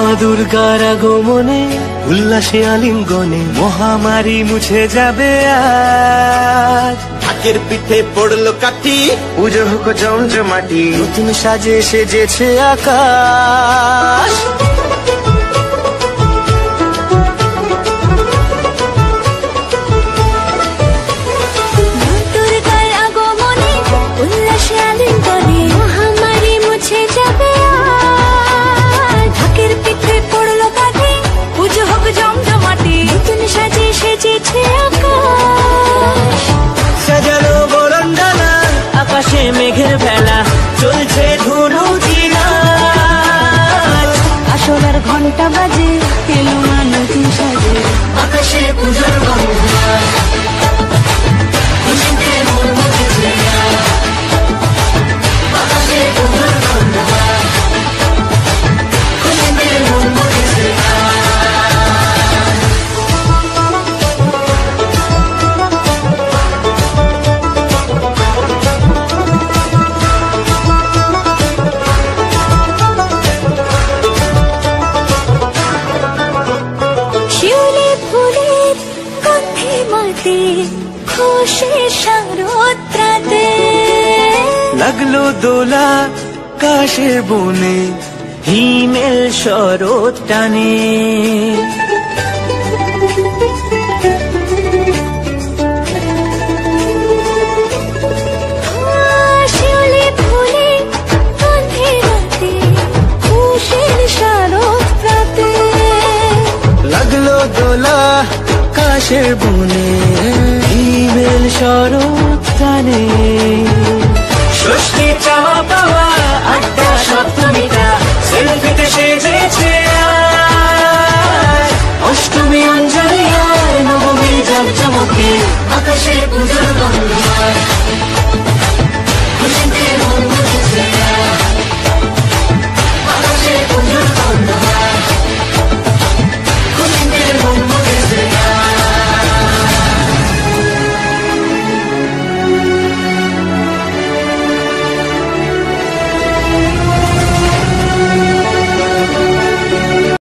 মা দুর্গার আগমনে উল্লাসে আলিঙ্গনে মহামারী মুছে যাবে আজ। ঢাকের পিঠে পড়লো কাঠি, পুজো হোক জমজমাটি, নতুন সাজে সেজেছে আকাশ। সাজানো বরণডালা, আকাশে মেঘের ভেলা, চলছে ধুনু চিরাজ। আসলার ঘন্টা বাজে, এলো মা নতুন সাজে, আকাশে পূজার গন্ধ, খুশিতে মন মজেছে আজ। আকাশে পূজার গন্ধ, খুশিতে মন মজেছে আজ। শিউলি ফুলের গন্ধে মাতে, খুশির শারদরাতে। লাগলো দোলা কাশের বনে, হিমেল শরৎ টানে। শিউলি ফুলের গন্ধে মাতে, খুশির শারদরাতে। লাগলো দোলা কাশের বনে, হিমেল শরৎ টানে। ষষ্ঠী চাওয়া পাওয়া আড্ডা সপ্তমীটা, সেলফিতে সেজেছে আজ। অষ্টমী অঞ্জলি আর নবমী জাঁকজমকে, আকাশে পূজার গন্ধ, খুশিতে মন মজেছে।